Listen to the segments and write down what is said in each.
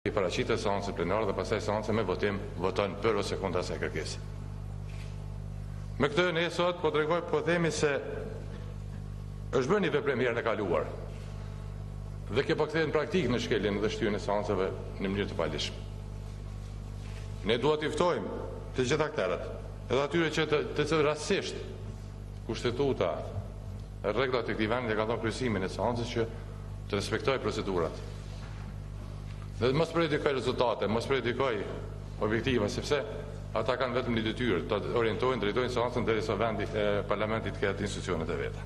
I paraqitet seancën plenare dhe pastaj seanca me votim voton për ose kundër asaj kërkese. Me këtë ne sot po themi se është bërë një veprim herën e kaluar dhe kjo po kthehet në praktikë në shkeljen dhe shtyrjen e seancave në mënyrë të palishme. Ne duhet t'i ftojmë të gjitha aktorët, edhe atyre që të cilët rastësisht kushtetuta rregullat e këtij vendi ka dhënë kryesimin e seancës që të respektojë procedurat. Dhe mos predikoj rezultate, mos predikoj objektiva, sepse ata kanë vetëm një detyrë, të orientojnë, drejtojnë seancën derisa vendi parlamentit ketë institucionet e veta.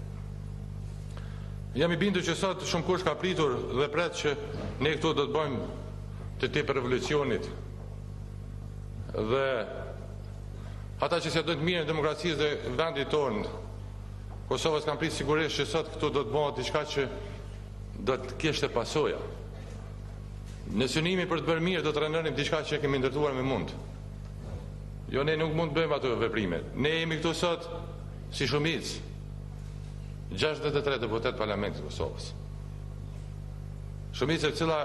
Jam i bindur që sot shumë kush ka pritur dhe pret që ne këtu do të bëjmë të tip revolucionit. Dhe ata që se do të mirë në demokracisë dhe vendit tonë, Kosovës kanë pritur sigurisht që sot këtu do të bëhet diçka që do të kishte pasoja. Në synimi për të bërë mirë do të rëndërim diçka që kemi ndërtuar me mund. Jo, ne nuk mund të bëjmë ato veprime. Ne jemi këtu sot si shumicë 63 deputet parlamentit Kosovës. Shumicë e cila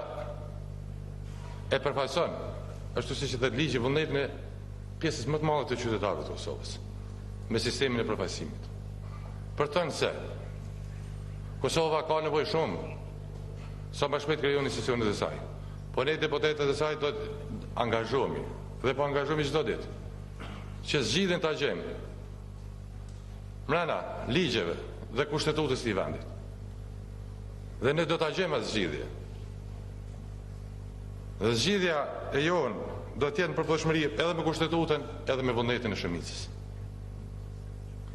e përfaqëson, ashtu siç e thot ligji, vullnetin e pjesës më të madhe të qytetarëve të Kosovës me sistemin e përfaqësimit. Për të thënë se Kosova ka nevojë shumë sa më shpejt krijon institucionet e saj. Po ne deputetët e saj do të angazhohemi dhe po angazhohemi çdo ditë që zgjidhjen ta gjejmë brenda ligjeve dhe kushtetutës së vendit. Dhe ne do ta gjejmë atë zgjidhje. Dhe zgjidhja e jonë do të jetë në përputhshmëri edhe me kushtetutën, edhe me vullnetin e shumicës.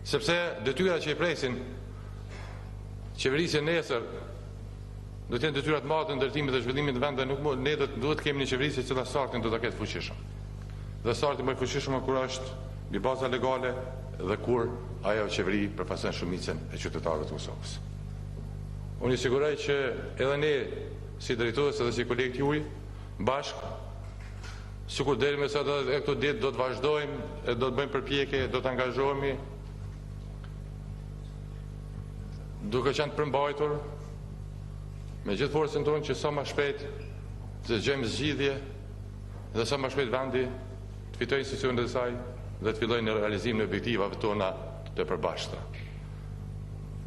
Sepse detyrat që i presin qeverisjen nesër do të jenë detyra të mëdha të ndërtimit dhe zhvillimit të vendit, nuk ne duhet të kemi një qeverisje që cila startin do ta ketë fuqishëm. Dhe starti më i fuqishëm kur është mbi baza legale dhe kur ajo qeveri përfaqëson shumicën e qytetarëve të Kosovës. Unë i siguroj që edhe ne si drejtues edhe si kolegët juaj bashkë, sikur deri me sa këto ditë do të vazhdojmë, do të bëjmë përpjekje, do të angazhohemi duke qenë të përmbajtur me gjithë forcën tonë që sa më shpejt të gjejmë zgjidhje dhe sa më shpejt vendi të fitojë institucionet e saj dhe të fillojë në realizimin e objektivave tona të përbashkëta.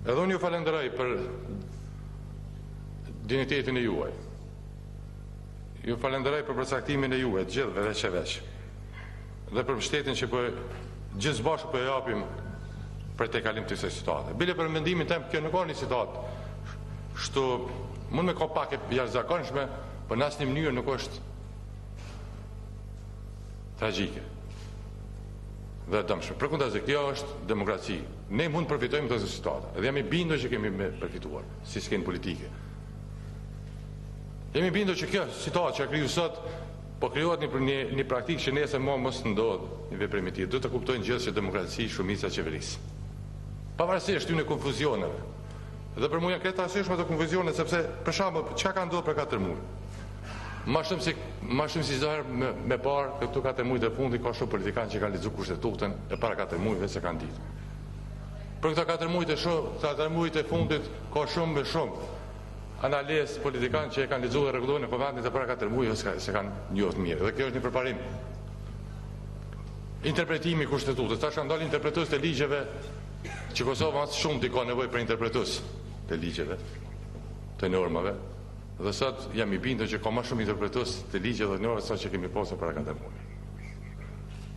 Edhe unë ju falenderoj për dinjitetin e juaj. Ju falenderoj për përcaktimin e juaj, të gjithëve veç e veç. Dhe për mbështetjen që gjithë bashkë po japim për të kalim të kësaj situate. Bile për mendimin tim, kjo nuk ka një situatë shtu mund me ka pak e jashtëzakonshme, por në asnjë mënyrë nuk është tragjike dhe dëmshme. Përkundazi, kjo është demokraci. Ne mund të përfitojmë të kësaj situate. Dhe jam i bindur që kemi përfituar si skenë politike. Jam i bindur që kjo situatë që kriju sot po krijohet një praktikë që nesër mos ndodhë një veprim i tillë. Do të kuptojnë gjithë që demokraci shumica qeverisë. Pavarësisht këtyre konfuzioneve. Dhe për mua janë këtë arsyeshme të konfuzionet, sepse për shembull, çka ka ndodhur për 4 muaj? Ma shumë si zërë me parë, këtu 4 muaj të fundit ka shumë politikanë që kanë lexuar kushtetutën e para 4 muajve se kanë ditur. Për këto 4 muaj të fundit ka shumë analistë politikanë që e kanë lexuar rregullën e vendit e para 4 muajve se kanë njohur mirë. Dhe kjo është një përparim. Interpretimi i kushtetutës, tash kanë dalë interpretues të ligjeve që Kosova mas shumë t'i ka nevojë për interpretues të ligjeve, të normave, dhe sot jam i bindur që ka më shumë interpretues të ligjeve dhe normave sa që kemi pasur para 4 muaj.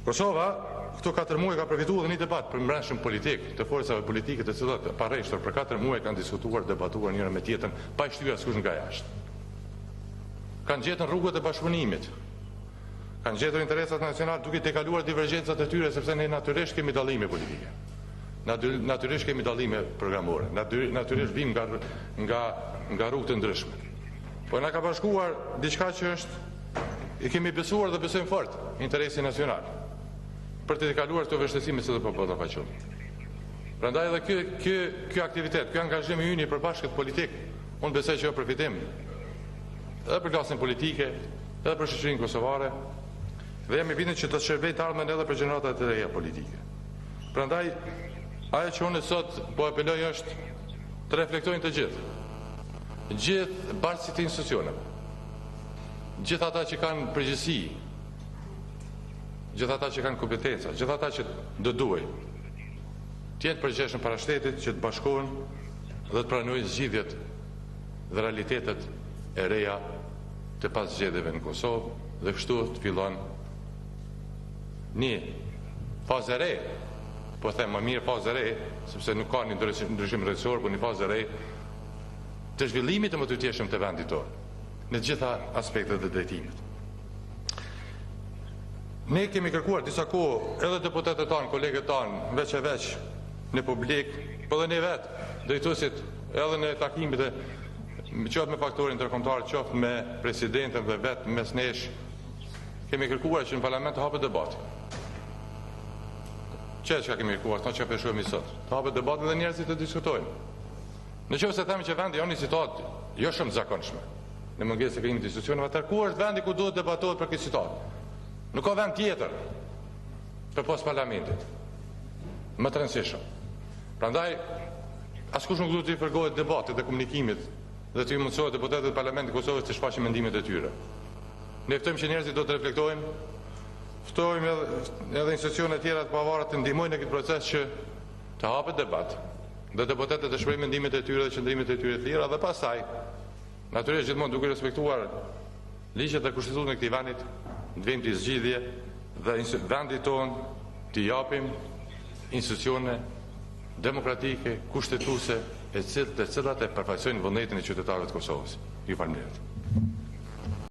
Kosova këto 4 muaj ka përfituar dhe një debat për brendshëm politik të forcave politike të cilat parreshtur për 4 muaj kanë diskutuar, debatuar njëra me tjetrën pa i shtyrë askush nga jashtë. Kanë gjetur rrugët e bashkëpunimit. Kanë gjetur interesat nacionale duke tejkaluar divergjencat e tyre sepse ne natyrisht kemi dallime politike. Natyrisht kemi dallime programore. Natyrisht vim nga rrugë të ndryshme. Po na ka bashkuar diçka që i kemi besuar dhe besojmë fort interesi nacional për të tejkaluar këto vështirësime që do po përfaqësohen. Prandaj edhe ky aktivitet, ky angazhim i ynë për bashkët politik, unë besoj që përfitim edhe për klasën politike, edhe për shoqërinë kosovare, dhe jam i bindur që do të shërbejë të ardhmen edhe për gjeneratat e reja politike. Prandaj ajo që unë sot po apeloj është të reflektojnë të gjithë bashkësit e institucioneve, gjithë ata që kanë përgjegjësi, gjithë ata që kanë kompetenca, gjithë ata që do duaj të jenë përgjegjeshëm para shtetit, që të bashkohen dhe të pranojnë zgjidhjet dhe realitetet e reja të pas zgjedhjeve në Kosovë, dhe kështu të fillon një fazë e re, po them më mirë fazë e re, sepse nuk ka një ndryshim rrethor, por një fazë e re të zhvillimit të mëdhëtitshëm të vendit tonë në të gjitha aspektet dhe drejtimet. Ne kemi kërkuar disa kohë edhe deputetët tanë, kolegët tanë, veç e veç në publik, po dhe ne vetë, drejtuesit edhe në takimet e qoftë me faktorin ndërkombëtar, qoftë me presidentën dhe vetë mes nesh, kemi kërkuar që në parlament të hapet debati. Çka kemi kërkuar, që peshojmë sot, të hapet debati dhe njerëzit të diskutojnë. Në qoftë se themi që vendi janë një situatë jo shumë të zakonshme, në mungesë të krijimit të institucioneve, atëherë ku është vendi ku duhet debatohet për këtë situatë? Nuk ka vend tjetër përpos parlamentit më të rëndësishëm. Prandaj askush nuk duhet të i përgohet debatit dhe komunikimit dhe të i mundësohet deputetët e Parlamentit të Kosovës të shfaqin mendimet e tyre. Ne ftojmë që njerëzit do të reflektojnë, ftojmë edhe institucione të tjera të pavarura të ndihmojnë në këtë proces që të hapet debat dhe deputetët të shprehojnë mendimet e tyre dhe qëndrimet e tyre të tjera, dhe pastaj natyrisht gjithmonë duke respektuar ligjet dhe kushtetutin e këtij vendit, të vëmë të zgjidhje dhe vendit tonë të japim institucione demokratike, kushtetuese, të cilat e përfaqësojnë vullnetin e qytetarëve të Kosovës. Ju falenderoj.